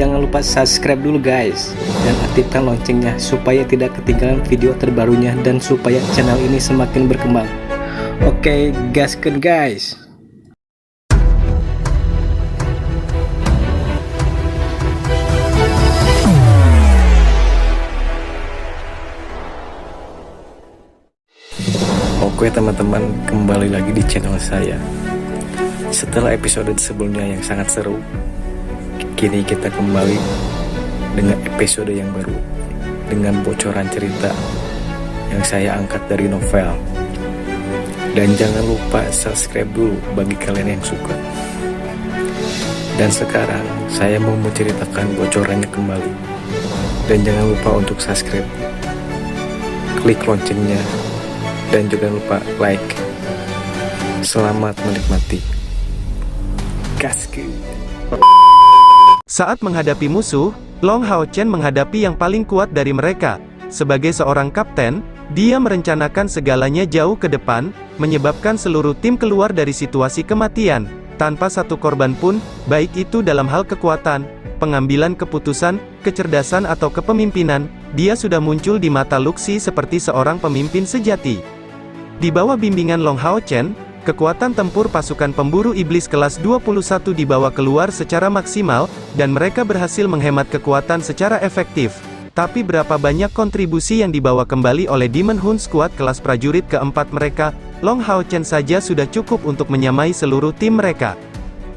jangan lupa subscribe dulu guys, dan aktifkan loncengnya supaya tidak ketinggalan video terbarunya dan supaya channel ini semakin berkembang. Oke, gaskeun guys. Oke teman-teman, kembali lagi di channel saya. Setelah episode sebelumnya yang sangat seru, kini kita kembali dengan episode yang baru, dengan bocoran cerita yang saya angkat dari novel. Dan jangan lupa subscribe dulu bagi kalian yang suka. Dan sekarang saya mau menceritakan bocorannya kembali. Dan jangan lupa untuk subscribe, klik loncengnya, dan juga lupa like. Selamat menikmati. Gaskeun. Saat menghadapi musuh, Long Hao Chen menghadapi yang paling kuat dari mereka. Sebagai seorang kapten, dia merencanakan segalanya jauh ke depan, menyebabkan seluruh tim keluar dari situasi kematian, tanpa satu korban pun, baik itu dalam hal kekuatan, pengambilan keputusan, kecerdasan atau kepemimpinan. Dia sudah muncul di mata Luxi seperti seorang pemimpin sejati. Di bawah bimbingan Long Hao Chen, kekuatan tempur pasukan pemburu iblis kelas 21 dibawa keluar secara maksimal, dan mereka berhasil menghemat kekuatan secara efektif. Tapi berapa banyak kontribusi yang dibawa kembali oleh Demon Hun Squad kelas prajurit keempat mereka, Long Hao Chen saja sudah cukup untuk menyamai seluruh tim mereka.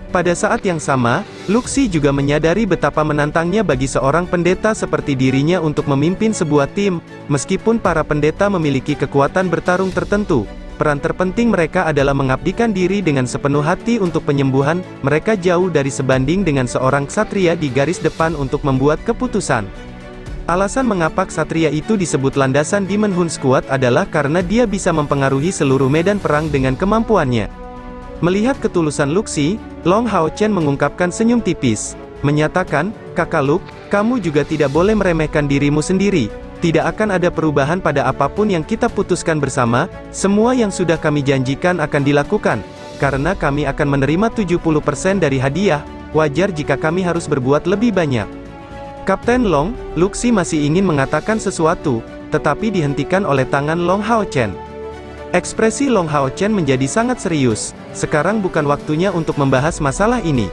Pada saat yang sama, Luxi juga menyadari betapa menantangnya bagi seorang pendeta seperti dirinya untuk memimpin sebuah tim. Meskipun para pendeta memiliki kekuatan bertarung tertentu, peran terpenting mereka adalah mengabdikan diri dengan sepenuh hati untuk penyembuhan. Mereka jauh dari sebanding dengan seorang ksatria di garis depan untuk membuat keputusan. Alasan mengapa ksatria itu disebut landasan Demon Hun Squad adalah karena dia bisa mempengaruhi seluruh medan perang dengan kemampuannya. Melihat ketulusan Luxi, Long Hao Chen mengungkapkan senyum tipis, menyatakan, "Kakak Luke, kamu juga tidak boleh meremehkan dirimu sendiri. Tidak akan ada perubahan pada apapun yang kita putuskan bersama. Semua yang sudah kami janjikan akan dilakukan. Karena kami akan menerima 70% dari hadiah, wajar jika kami harus berbuat lebih banyak." Kapten Long, Luxi masih ingin mengatakan sesuatu, tetapi dihentikan oleh tangan Long Hao Chen. Ekspresi Long Hao Chen menjadi sangat serius. Sekarang bukan waktunya untuk membahas masalah ini.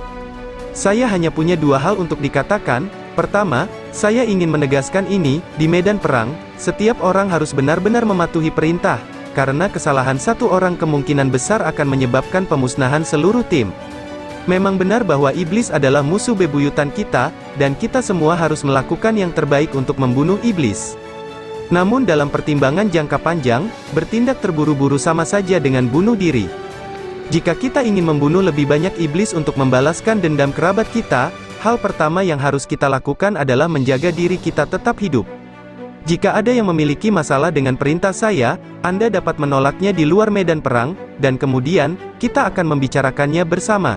Saya hanya punya dua hal untuk dikatakan. Pertama, saya ingin menegaskan ini, di medan perang, setiap orang harus benar-benar mematuhi perintah, karena kesalahan satu orang kemungkinan besar akan menyebabkan pemusnahan seluruh tim. Memang benar bahwa iblis adalah musuh bebuyutan kita, dan kita semua harus melakukan yang terbaik untuk membunuh iblis. Namun dalam pertimbangan jangka panjang, bertindak terburu-buru sama saja dengan bunuh diri. Jika kita ingin membunuh lebih banyak iblis untuk membalaskan dendam kerabat kita, hal pertama yang harus kita lakukan adalah menjaga diri kita tetap hidup. Jika ada yang memiliki masalah dengan perintah saya, Anda dapat menolaknya di luar medan perang, dan kemudian, kita akan membicarakannya bersama.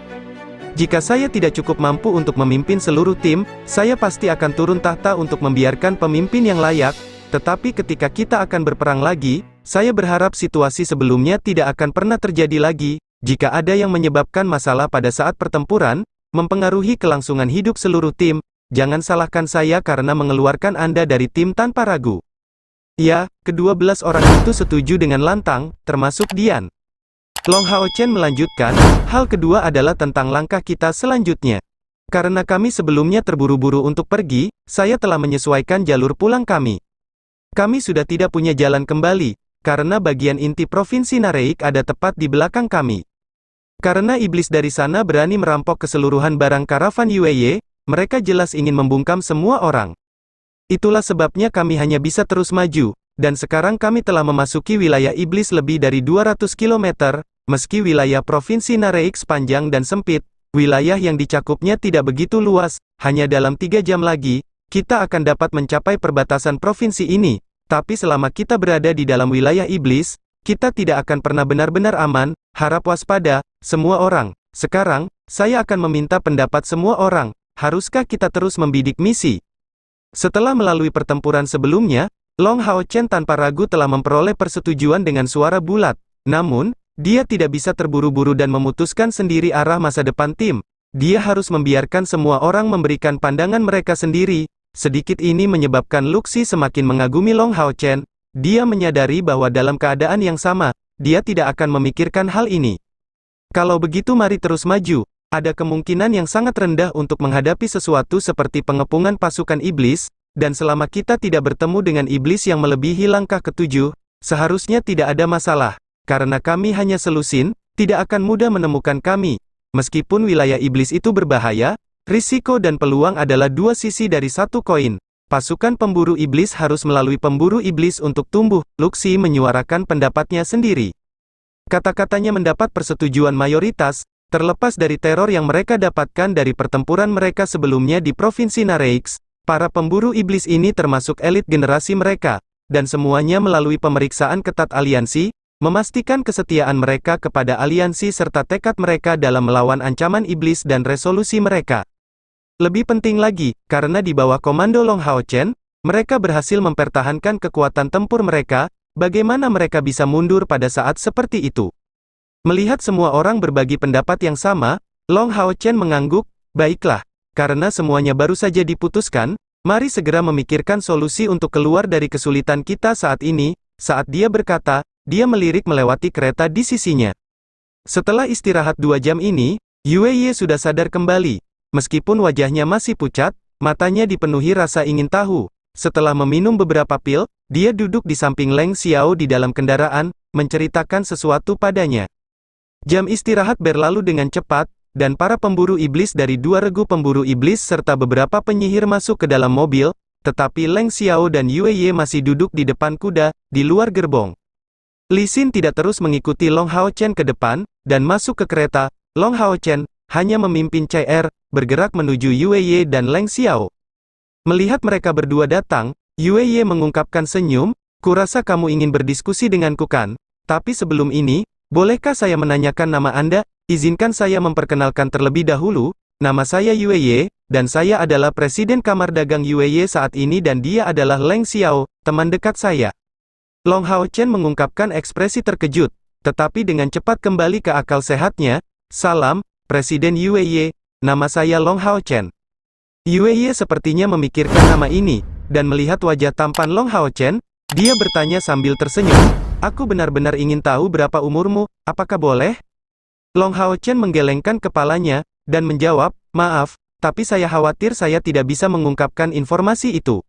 Jika saya tidak cukup mampu untuk memimpin seluruh tim, saya pasti akan turun tahta untuk membiarkan pemimpin yang layak. Tetapi ketika kita akan berperang lagi, saya berharap situasi sebelumnya tidak akan pernah terjadi lagi. Jika ada yang menyebabkan masalah pada saat pertempuran, mempengaruhi kelangsungan hidup seluruh tim, jangan salahkan saya karena mengeluarkan Anda dari tim tanpa ragu. Ya, ke-12 orang itu setuju dengan lantang, termasuk Dian. Long Hao Chen melanjutkan, hal kedua adalah tentang langkah kita selanjutnya. Karena kami sebelumnya terburu-buru untuk pergi, saya telah menyesuaikan jalur pulang kami. Kami sudah tidak punya jalan kembali, karena bagian inti provinsi Nareik ada tepat di belakang kami. Karena iblis dari sana berani merampok keseluruhan barang karavan Yueye, mereka jelas ingin membungkam semua orang. Itulah sebabnya kami hanya bisa terus maju, dan sekarang kami telah memasuki wilayah iblis lebih dari 200 km, meski wilayah provinsi Nareik sepanjang dan sempit, wilayah yang dicakupnya tidak begitu luas, hanya dalam 3 jam lagi, kita akan dapat mencapai perbatasan provinsi ini. Tapi selama kita berada di dalam wilayah iblis, kita tidak akan pernah benar-benar aman. Harap waspada, semua orang. Sekarang, saya akan meminta pendapat semua orang. Haruskah kita terus membidik misi? Setelah melalui pertempuran sebelumnya, Long Hao Chen tanpa ragu telah memperoleh persetujuan dengan suara bulat. Namun, dia tidak bisa terburu-buru dan memutuskan sendiri arah masa depan tim. dia harus membiarkan semua orang memberikan pandangan mereka sendiri. Sedikit ini menyebabkan Luxi semakin mengagumi Long Hao Chen. Dia menyadari bahwa dalam keadaan yang sama, dia tidak akan memikirkan hal ini. Kalau begitu mari terus maju. Ada kemungkinan yang sangat rendah untuk menghadapi sesuatu seperti pengepungan pasukan iblis, dan selama kita tidak bertemu dengan iblis yang melebihi langkah ketujuh, seharusnya tidak ada masalah. Karena kami hanya selusin, tidak akan mudah menemukan kami. Meskipun wilayah iblis itu berbahaya, risiko dan peluang adalah dua sisi dari satu koin. Pasukan pemburu iblis harus melalui pemburu iblis untuk tumbuh. Luxi menyuarakan pendapatnya sendiri. Kata-katanya mendapat persetujuan mayoritas, terlepas dari teror yang mereka dapatkan dari pertempuran mereka sebelumnya di Provinsi Nareix. Para pemburu iblis ini termasuk elit generasi mereka, dan semuanya melalui pemeriksaan ketat aliansi, memastikan kesetiaan mereka kepada aliansi serta tekad mereka dalam melawan ancaman iblis dan resolusi mereka. Lebih penting lagi, karena di bawah komando Long Hao Chen, mereka berhasil mempertahankan kekuatan tempur mereka. Bagaimana mereka bisa mundur pada saat seperti itu? Melihat semua orang berbagi pendapat yang sama, Long Hao Chen mengangguk, baiklah, karena semuanya baru saja diputuskan, mari segera memikirkan solusi untuk keluar dari kesulitan kita saat ini. Saat dia berkata, dia melirik melewati kereta di sisinya. Setelah istirahat 2 jam ini, Yue Ye sudah sadar kembali. Meskipun wajahnya masih pucat, matanya dipenuhi rasa ingin tahu. Setelah meminum beberapa pil, dia duduk di samping Leng Xiao di dalam kendaraan, menceritakan sesuatu padanya. Jam istirahat berlalu dengan cepat, dan para pemburu iblis dari 2 regu pemburu iblis serta beberapa penyihir masuk ke dalam mobil, tetapi Leng Xiao dan Yue Ye masih duduk di depan kuda, di luar gerbong. Li Xin tidak terus mengikuti Long Hao Chen ke depan, dan masuk ke kereta. Long Hao Chen hanya memimpin Chai Er, bergerak menuju Yue Ye dan Leng Xiao. Melihat mereka berdua datang, Yue Ye mengungkapkan senyum, kurasa kamu ingin berdiskusi denganku kan? Tapi sebelum ini, bolehkah saya menanyakan nama Anda? Izinkan saya memperkenalkan terlebih dahulu, nama saya Yue Ye, dan saya adalah Presiden Kamar Dagang Yue Ye saat ini dan dia adalah Leng Xiao, teman dekat saya. Long Hao Chen mengungkapkan ekspresi terkejut, tetapi dengan cepat kembali ke akal sehatnya. Salam, Presiden Yue Ye, nama saya Long Hao Chen. Yue Ye sepertinya memikirkan nama ini, dan melihat wajah tampan Long Hao Chen, dia bertanya sambil tersenyum, aku benar-benar ingin tahu berapa umurmu, apakah boleh? Long Hao Chen menggelengkan kepalanya, dan menjawab, maaf, tapi saya khawatir saya tidak bisa mengungkapkan informasi itu.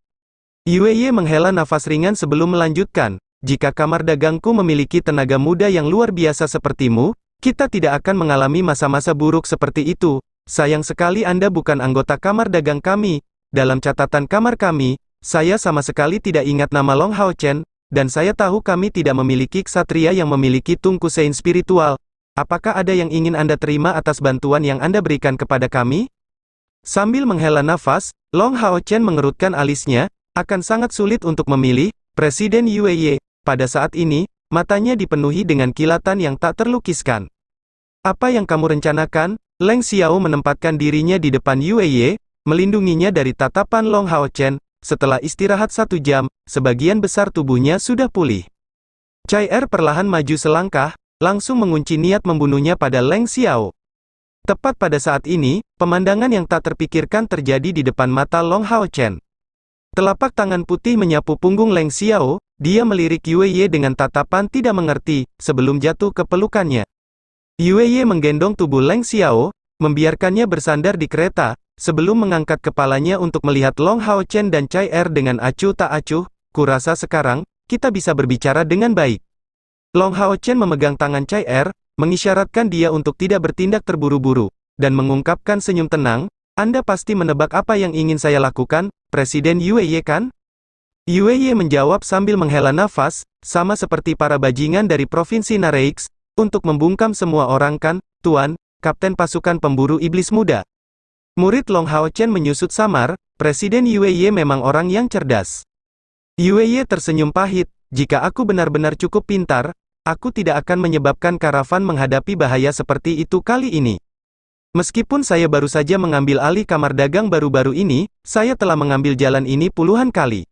Yue Ye menghela nafas ringan sebelum melanjutkan, jika kamar dagangku memiliki tenaga muda yang luar biasa sepertimu, kita tidak akan mengalami masa-masa buruk seperti itu. Sayang sekali Anda bukan anggota kamar dagang kami. Dalam catatan kamar kami, saya sama sekali tidak ingat nama Long Hao Chen, dan saya tahu kami tidak memiliki ksatria yang memiliki tungku sein spiritual. Apakah ada yang ingin Anda terima atas bantuan yang Anda berikan kepada kami? Sambil menghela nafas, Long Hao Chen mengerutkan alisnya, akan sangat sulit untuk memilih, Presiden Yue Ye. Pada saat ini, matanya dipenuhi dengan kilatan yang tak terlukiskan. Apa yang kamu rencanakan? Leng Xiao menempatkan dirinya di depan Yue Ye, melindunginya dari tatapan Long Hao Chen. Setelah istirahat 1 jam, sebagian besar tubuhnya sudah pulih. Chai Er perlahan maju selangkah, langsung mengunci niat membunuhnya pada Leng Xiao. Tepat pada saat ini, pemandangan yang tak terpikirkan terjadi di depan mata Long Hao Chen. Telapak tangan putih menyapu punggung Leng Xiao, dia melirik Yue Ye dengan tatapan tidak mengerti, sebelum jatuh ke pelukannya. Yue Ye menggendong tubuh Leng Xiao, membiarkannya bersandar di kereta, sebelum mengangkat kepalanya untuk melihat Long Hao Chen dan Chai Er dengan acuh tak acuh. Kurasa sekarang, kita bisa berbicara dengan baik. Long Hao Chen memegang tangan Chai Er, mengisyaratkan dia untuk tidak bertindak terburu-buru, dan mengungkapkan senyum tenang, Anda pasti menebak apa yang ingin saya lakukan, Presiden Yue Ye kan? Yue Ye menjawab sambil menghela nafas, sama seperti para bajingan dari Provinsi Nareix, untuk membungkam semua orang kan, Tuan, Kapten Pasukan Pemburu Iblis Muda. Murid Long Hao Chen menyusut samar, Presiden Yue Ye memang orang yang cerdas. Yue Ye tersenyum pahit, jika aku benar-benar cukup pintar, aku tidak akan menyebabkan karavan menghadapi bahaya seperti itu kali ini. Meskipun saya baru saja mengambil alih kamar dagang baru-baru ini, saya telah mengambil jalan ini puluhan kali.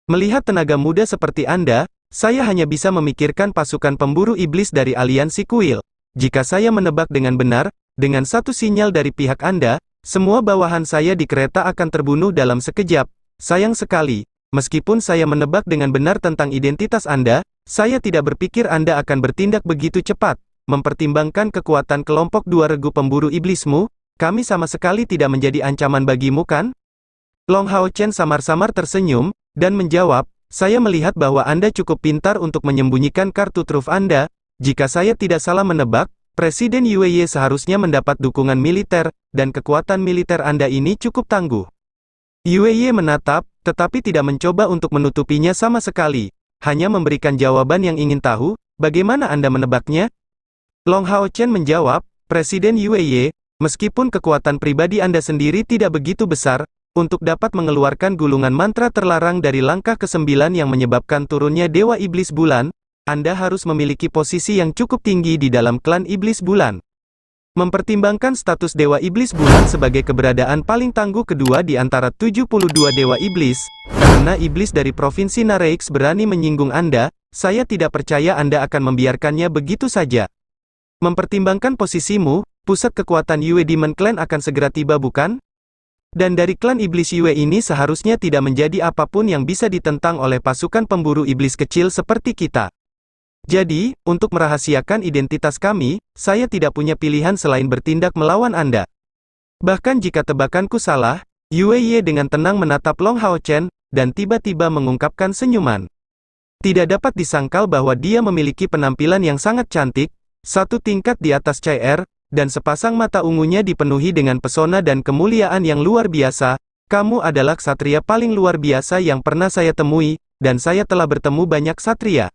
Melihat tenaga muda seperti Anda, saya hanya bisa memikirkan pasukan pemburu iblis dari aliansi kuil. Jika saya menebak dengan benar, dengan satu sinyal dari pihak Anda, semua bawahan saya di kereta akan terbunuh dalam sekejap. Sayang sekali, meskipun saya menebak dengan benar tentang identitas Anda, saya tidak berpikir Anda akan bertindak begitu cepat. Mempertimbangkan kekuatan kelompok dua regu pemburu iblismu, kami sama sekali tidak menjadi ancaman bagimu kan? Long Hao Chen samar-samar tersenyum, dan menjawab, saya melihat bahwa Anda cukup pintar untuk menyembunyikan kartu truf Anda. Jika saya tidak salah menebak, Presiden Yue Ye seharusnya mendapat dukungan militer, dan kekuatan militer Anda ini cukup tangguh. Yue Ye menatap, tetapi tidak mencoba untuk menutupinya sama sekali. Hanya memberikan jawaban yang ingin tahu, bagaimana Anda menebaknya? Long Hao Chen menjawab, Presiden Yue Ye, meskipun kekuatan pribadi Anda sendiri tidak begitu besar, untuk dapat mengeluarkan gulungan mantra terlarang dari langkah ke-9 yang menyebabkan turunnya Dewa Iblis Bulan, Anda harus memiliki posisi yang cukup tinggi di dalam klan Iblis Bulan. Mempertimbangkan status Dewa Iblis Bulan sebagai keberadaan paling tangguh kedua di antara 72 Dewa Iblis, karena iblis dari Provinsi Nareix berani menyinggung Anda, saya tidak percaya Anda akan membiarkannya begitu saja. Mempertimbangkan posisimu, pusat kekuatan Yue Demon Clan akan segera tiba bukan? Dan dari klan iblis Yue ini seharusnya tidak menjadi apapun yang bisa ditentang oleh pasukan pemburu iblis kecil seperti kita. Jadi, untuk merahasiakan identitas kami, saya tidak punya pilihan selain bertindak melawan Anda. Bahkan jika tebakanku salah, Yue Ye dengan tenang menatap Long Hao Chen, dan tiba-tiba mengungkapkan senyuman. Tidak dapat disangkal bahwa dia memiliki penampilan yang sangat cantik, satu tingkat di atas Chai Er, dan sepasang mata ungunya dipenuhi dengan pesona dan kemuliaan yang luar biasa. Kamu adalah ksatria paling luar biasa yang pernah saya temui, dan saya telah bertemu banyak ksatria.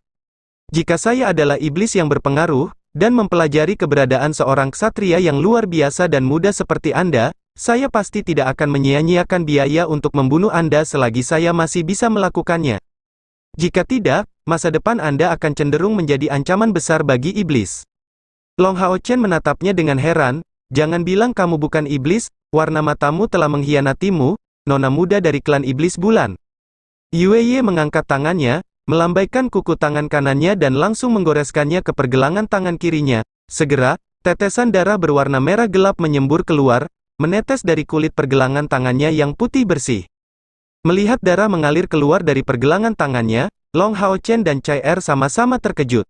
Jika saya adalah iblis yang berpengaruh, dan mempelajari keberadaan seorang ksatria yang luar biasa dan muda seperti Anda, saya pasti tidak akan menyia-nyiakan biaya untuk membunuh Anda selagi saya masih bisa melakukannya. Jika tidak, masa depan Anda akan cenderung menjadi ancaman besar bagi iblis. Long Hao Chen menatapnya dengan heran, jangan bilang kamu bukan iblis, warna matamu telah mengkhianatimu, nona muda dari klan iblis bulan. Yue Ye mengangkat tangannya, melambaikan kuku tangan kanannya dan langsung menggoreskannya ke pergelangan tangan kirinya. Segera, tetesan darah berwarna merah gelap menyembur keluar, menetes dari kulit pergelangan tangannya yang putih bersih. Melihat darah mengalir keluar dari pergelangan tangannya, Long Hao Chen dan Chai Er sama-sama terkejut.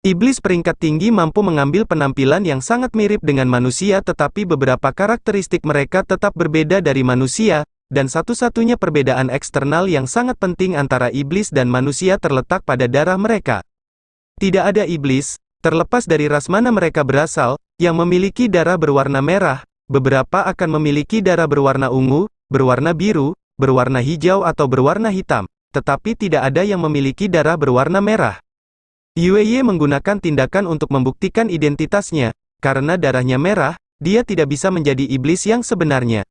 Iblis peringkat tinggi mampu mengambil penampilan yang sangat mirip dengan manusia tetapi beberapa karakteristik mereka tetap berbeda dari manusia, dan satu-satunya perbedaan eksternal yang sangat penting antara iblis dan manusia terletak pada darah mereka. Tidak ada iblis, terlepas dari ras mana mereka berasal, yang memiliki darah berwarna merah. Beberapa akan memiliki darah berwarna ungu, berwarna biru, berwarna hijau atau berwarna hitam, tetapi tidak ada yang memiliki darah berwarna merah. Yue Ye menggunakan tindakan untuk membuktikan identitasnya, karena darahnya merah, dia tidak bisa menjadi iblis yang sebenarnya.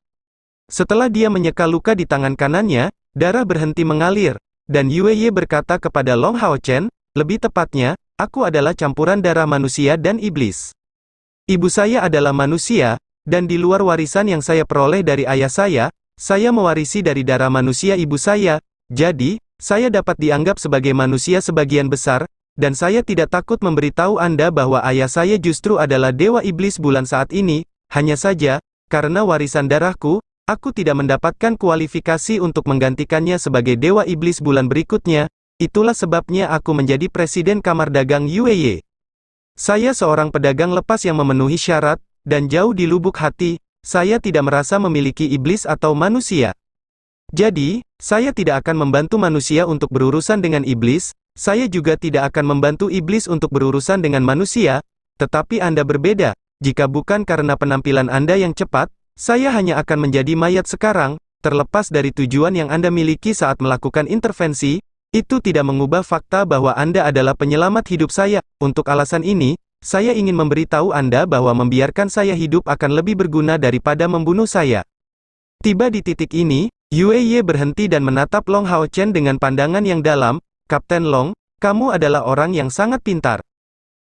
Setelah dia menyeka luka di tangan kanannya, darah berhenti mengalir, dan Yue Ye berkata kepada Long Hao Chen, lebih tepatnya, aku adalah campuran darah manusia dan iblis. Ibu saya adalah manusia, dan di luar warisan yang saya peroleh dari ayah saya mewarisi dari darah manusia ibu saya, jadi, saya dapat dianggap sebagai manusia sebagian besar, dan saya tidak takut memberitahu Anda bahwa ayah saya justru adalah Dewa Iblis Bulan saat ini, hanya saja, karena warisan darahku, aku tidak mendapatkan kualifikasi untuk menggantikannya sebagai Dewa Iblis Bulan berikutnya, itulah sebabnya aku menjadi Presiden Kamar Dagang Yue Ye. Saya seorang pedagang lepas yang memenuhi syarat, dan jauh di lubuk hati, saya tidak merasa memiliki iblis atau manusia. Jadi, saya tidak akan membantu manusia untuk berurusan dengan iblis, saya juga tidak akan membantu iblis untuk berurusan dengan manusia, tetapi Anda berbeda, jika bukan karena penampilan Anda yang cepat, saya hanya akan menjadi mayat sekarang, terlepas dari tujuan yang Anda miliki saat melakukan intervensi, itu tidak mengubah fakta bahwa Anda adalah penyelamat hidup saya. Untuk alasan ini, saya ingin memberitahu Anda bahwa membiarkan saya hidup akan lebih berguna daripada membunuh saya. Tiba di titik ini, Yue Ye berhenti dan menatap Long Hao Chen dengan pandangan yang dalam. Kapten Long, kamu adalah orang yang sangat pintar.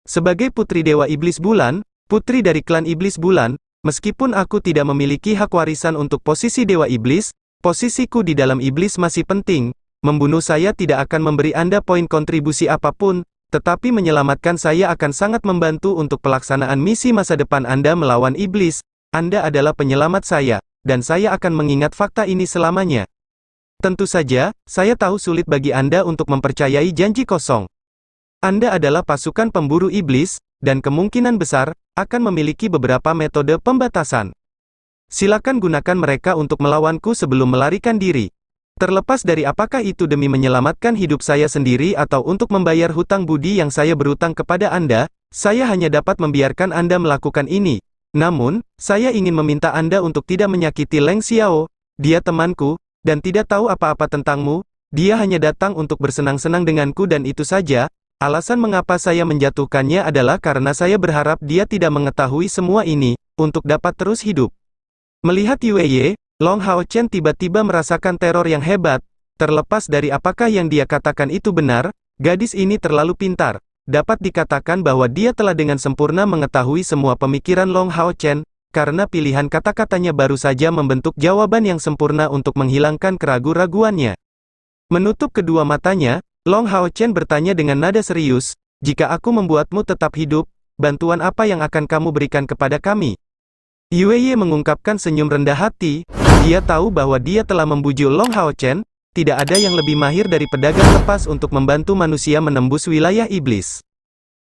Sebagai putri Dewa Iblis Bulan, putri dari klan Iblis Bulan, meskipun aku tidak memiliki hak warisan untuk posisi Dewa Iblis, posisiku di dalam Iblis masih penting. Membunuh saya tidak akan memberi Anda poin kontribusi apapun, tetapi menyelamatkan saya akan sangat membantu untuk pelaksanaan misi masa depan Anda melawan iblis. Anda adalah penyelamat saya, dan saya akan mengingat fakta ini selamanya. Tentu saja, saya tahu sulit bagi Anda untuk mempercayai janji kosong. Anda adalah pasukan pemburu iblis, dan kemungkinan besar akan memiliki beberapa metode pembatasan. Silakan gunakan mereka untuk melawanku sebelum melarikan diri. Terlepas dari apakah itu demi menyelamatkan hidup saya sendiri atau untuk membayar hutang budi yang saya berutang kepada Anda, saya hanya dapat membiarkan Anda melakukan ini. Namun, saya ingin meminta Anda untuk tidak menyakiti Leng Xiao. Dia temanku, dan tidak tahu apa-apa tentangmu. Dia hanya datang untuk bersenang-senang denganku dan itu saja. Alasan mengapa saya menjatuhkannya adalah karena saya berharap dia tidak mengetahui semua ini, untuk dapat terus hidup. Melihat Yue Ye, Long Hao Chen tiba-tiba merasakan teror yang hebat. Terlepas dari apakah yang dia katakan itu benar, gadis ini terlalu pintar. Dapat dikatakan bahwa dia telah dengan sempurna mengetahui semua pemikiran Long Hao Chen, karena pilihan kata-katanya baru saja membentuk jawaban yang sempurna untuk menghilangkan keraguan-raguannya. Menutup kedua matanya, Long Hao Chen bertanya dengan nada serius, "Jika aku membuatmu tetap hidup, bantuan apa yang akan kamu berikan kepada kami?" Yue Ye mengungkapkan senyum rendah hati. Dia tahu bahwa dia telah membujuk Long Hao Chen. Tidak ada yang lebih mahir dari pedagang lepas untuk membantu manusia menembus wilayah iblis.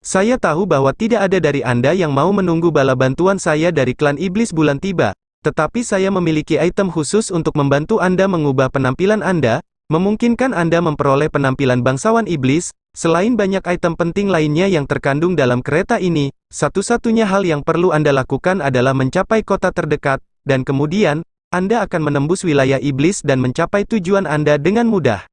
Saya tahu bahwa tidak ada dari Anda yang mau menunggu bala bantuan saya dari klan iblis bulan tiba. Tetapi saya memiliki item khusus untuk membantu Anda mengubah penampilan Anda, memungkinkan Anda memperoleh penampilan bangsawan iblis. Selain banyak item penting lainnya yang terkandung dalam kereta ini, satu-satunya hal yang perlu Anda lakukan adalah mencapai kota terdekat, dan kemudian, Anda akan menembus wilayah iblis dan mencapai tujuan Anda dengan mudah.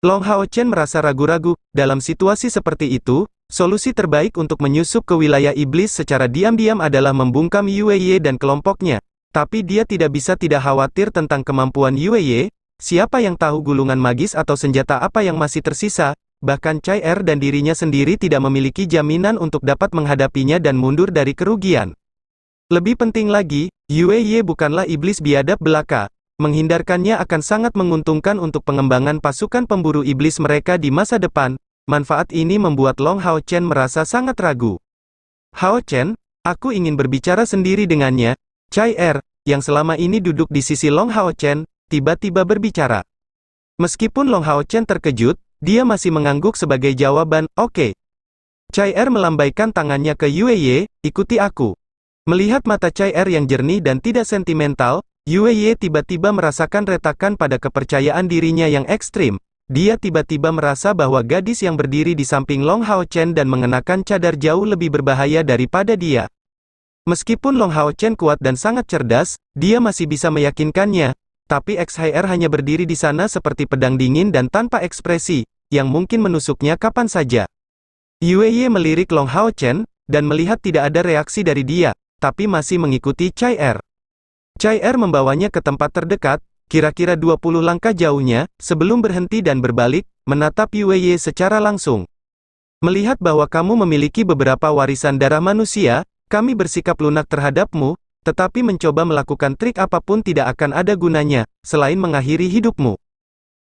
Long Hao Chen merasa ragu-ragu. Dalam situasi seperti itu, solusi terbaik untuk menyusup ke wilayah iblis secara diam-diam adalah membungkam Yue Ye dan kelompoknya. Tapi dia tidak bisa tidak khawatir tentang kemampuan Yue Ye. Siapa yang tahu gulungan magis atau senjata apa yang masih tersisa? Bahkan Chai Er dan dirinya sendiri tidak memiliki jaminan untuk dapat menghadapinya dan mundur dari kerugian. Lebih penting lagi, Yue Ye bukanlah iblis biadab belaka. Menghindarkannya akan sangat menguntungkan untuk pengembangan pasukan pemburu iblis mereka di masa depan. Manfaat ini membuat Long Hao Chen merasa sangat ragu. "Hao Chen, aku ingin berbicara sendiri dengannya." Chai Er, yang selama ini duduk di sisi Long Hao Chen, tiba-tiba berbicara. Meskipun Long Hao Chen terkejut, dia masih mengangguk sebagai jawaban, "Oke." Chai Er melambaikan tangannya ke Yue Ye, "Ikuti aku." Melihat mata Chai Er yang jernih dan tidak sentimental, Yue Ye tiba-tiba merasakan retakan pada kepercayaan dirinya yang ekstrim. Dia tiba-tiba merasa bahwa gadis yang berdiri di samping Long Hao Chen dan mengenakan cadar jauh lebih berbahaya daripada dia. Meskipun Long Hao Chen kuat dan sangat cerdas, dia masih bisa meyakinkannya. Tapi XHR hanya berdiri di sana seperti pedang dingin dan tanpa ekspresi, yang mungkin menusuknya kapan saja. Yue Ye melirik Long Hao Chen, dan melihat tidak ada reaksi dari dia, tapi masih mengikuti Chai Er. Chai Er membawanya ke tempat terdekat, kira-kira 20 langkah jauhnya, sebelum berhenti dan berbalik, menatap Yue Ye secara langsung. "Melihat bahwa kamu memiliki beberapa warisan darah manusia, kami bersikap lunak terhadapmu, tetapi mencoba melakukan trik apapun tidak akan ada gunanya, selain mengakhiri hidupmu."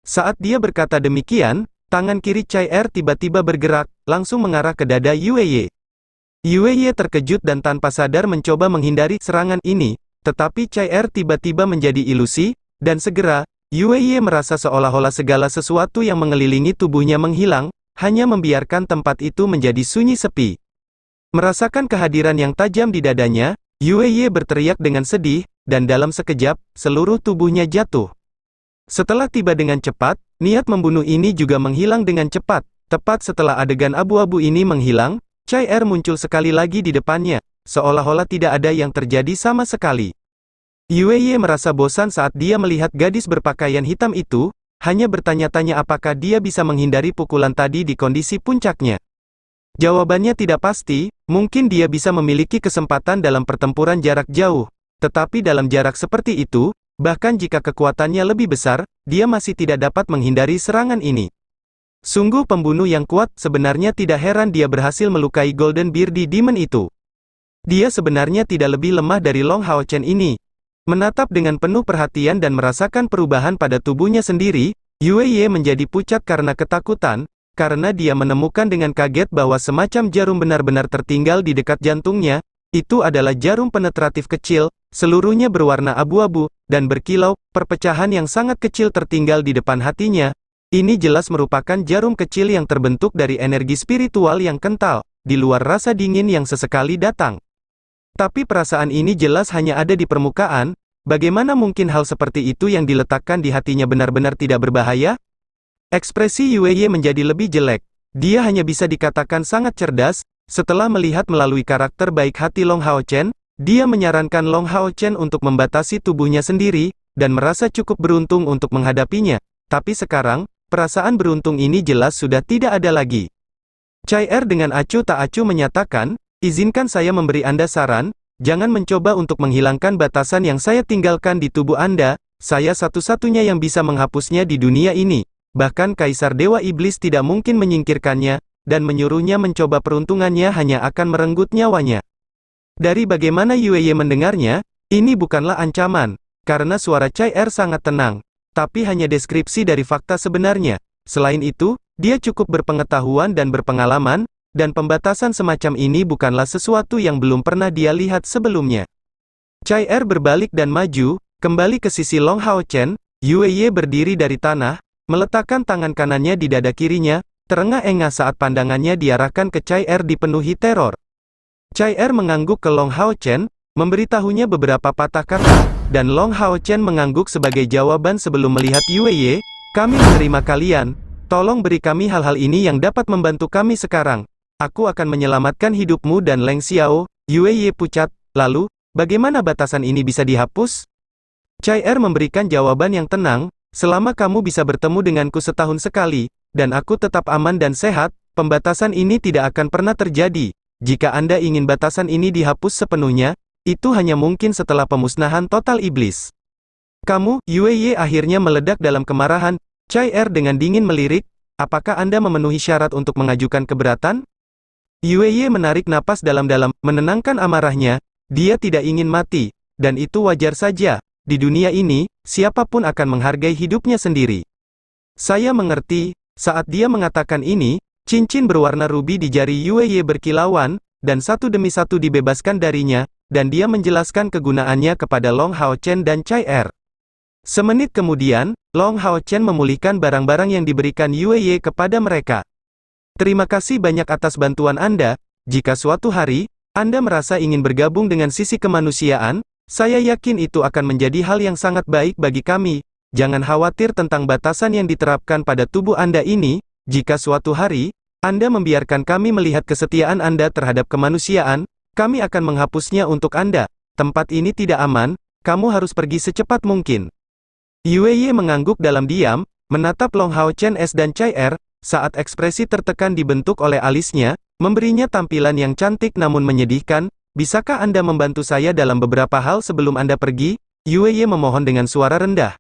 Saat dia berkata demikian, tangan kiri Chai Er tiba-tiba bergerak, langsung mengarah ke dada Yue Ye. Yue Ye terkejut dan tanpa sadar mencoba menghindari serangan ini, tetapi Chai Er tiba-tiba menjadi ilusi, dan segera, Yue Ye merasa seolah-olah segala sesuatu yang mengelilingi tubuhnya menghilang, hanya membiarkan tempat itu menjadi sunyi sepi. Merasakan kehadiran yang tajam di dadanya, Yue Ye berteriak dengan sedih, dan dalam sekejap, seluruh tubuhnya jatuh. Setelah tiba dengan cepat, niat membunuh ini juga menghilang dengan cepat. Tepat setelah adegan abu-abu ini menghilang, Chai Er muncul sekali lagi di depannya, seolah-olah tidak ada yang terjadi sama sekali. Yue Ye merasa bosan saat dia melihat gadis berpakaian hitam itu, hanya bertanya-tanya apakah dia bisa menghindari pukulan tadi di kondisi puncaknya. Jawabannya tidak pasti, mungkin dia bisa memiliki kesempatan dalam pertempuran jarak jauh, tetapi dalam jarak seperti itu, bahkan jika kekuatannya lebih besar, dia masih tidak dapat menghindari serangan ini. Sungguh pembunuh yang kuat, sebenarnya tidak heran dia berhasil melukai Golden Beardy Demon itu. Dia sebenarnya tidak lebih lemah dari Long Hao Chen ini. Menatap dengan penuh perhatian dan merasakan perubahan pada tubuhnya sendiri, Yue Ye menjadi pucat karena ketakutan, karena dia menemukan dengan kaget bahwa semacam jarum benar-benar tertinggal di dekat jantungnya. Itu adalah jarum penetratif kecil, seluruhnya berwarna abu-abu, dan berkilau. Perpecahan yang sangat kecil tertinggal di depan hatinya. Ini jelas merupakan jarum kecil yang terbentuk dari energi spiritual yang kental, di luar rasa dingin yang sesekali datang. Tapi perasaan ini jelas hanya ada di permukaan. Bagaimana mungkin hal seperti itu yang diletakkan di hatinya benar-benar tidak berbahaya? Ekspresi Yue menjadi lebih jelek. Dia hanya bisa dikatakan sangat cerdas. Setelah melihat melalui karakter baik hati Long Hao Chen, dia menyarankan Long Hao Chen untuk membatasi tubuhnya sendiri, dan merasa cukup beruntung untuk menghadapinya. Tapi sekarang, perasaan beruntung ini jelas sudah tidak ada lagi. Chai Er dengan acuh tak acuh menyatakan, izinkan saya memberi Anda saran, jangan mencoba untuk menghilangkan batasan yang saya tinggalkan di tubuh Anda, saya satu-satunya yang bisa menghapusnya di dunia ini. Bahkan Kaisar Dewa Iblis tidak mungkin menyingkirkannya, dan menyuruhnya mencoba peruntungannya hanya akan merenggut nyawanya. Dari bagaimana Yue mendengarnya, ini bukanlah ancaman, karena suara Chai Er sangat tenang, tapi hanya deskripsi dari fakta sebenarnya. Selain itu, dia cukup berpengetahuan dan berpengalaman, dan pembatasan semacam ini bukanlah sesuatu yang belum pernah dia lihat sebelumnya. Chai Er berbalik dan maju, kembali ke sisi Long Hao Chen. Yue berdiri dari tanah, meletakkan tangan kanannya di dada kirinya, terengah-engah saat pandangannya diarahkan ke Chai Er dipenuhi teror. Chai Er mengangguk ke Long Hao Chen, memberitahunya beberapa patah kata, dan Long Hao Chen mengangguk sebagai jawaban sebelum melihat Yue. Kami menerima kalian, tolong beri kami hal-hal ini yang dapat membantu kami sekarang. Aku akan menyelamatkan hidupmu dan Leng Xiao. Yue pucat, lalu, bagaimana batasan ini bisa dihapus? Chai Er memberikan jawaban yang tenang, selama kamu bisa bertemu denganku setahun sekali, dan aku tetap aman dan sehat, pembatasan ini tidak akan pernah terjadi. Jika Anda ingin batasan ini dihapus sepenuhnya, itu hanya mungkin setelah pemusnahan total iblis. Kamu, Yue akhirnya meledak dalam kemarahan. Chai Er dengan dingin melirik, apakah Anda memenuhi syarat untuk mengajukan keberatan? Yue menarik napas dalam-dalam, menenangkan amarahnya. Dia tidak ingin mati, dan itu wajar saja. Di dunia ini, siapapun akan menghargai hidupnya sendiri. Saya mengerti. Saat dia mengatakan ini, cincin berwarna rubi di jari Yue berkilauan, dan satu demi satu dibebaskan darinya, dan dia menjelaskan kegunaannya kepada Long Hao Chen dan Chai Er. Semenit kemudian, Long Hao Chen memulihkan barang-barang yang diberikan Yue kepada mereka. Terima kasih banyak atas bantuan Anda. Jika suatu hari, Anda merasa ingin bergabung dengan sisi kemanusiaan, saya yakin itu akan menjadi hal yang sangat baik bagi kami. Jangan khawatir tentang batasan yang diterapkan pada tubuh Anda ini. Jika suatu hari, Anda membiarkan kami melihat kesetiaan Anda terhadap kemanusiaan, kami akan menghapusnya untuk Anda. Tempat ini tidak aman, kamu harus pergi secepat mungkin. Yue mengangguk dalam diam, menatap Long Hao Chen dan Chai Er, saat ekspresi tertekan dibentuk oleh alisnya, memberinya tampilan yang cantik namun menyedihkan. Bisakah Anda membantu saya dalam beberapa hal sebelum Anda pergi? Yue memohon dengan suara rendah.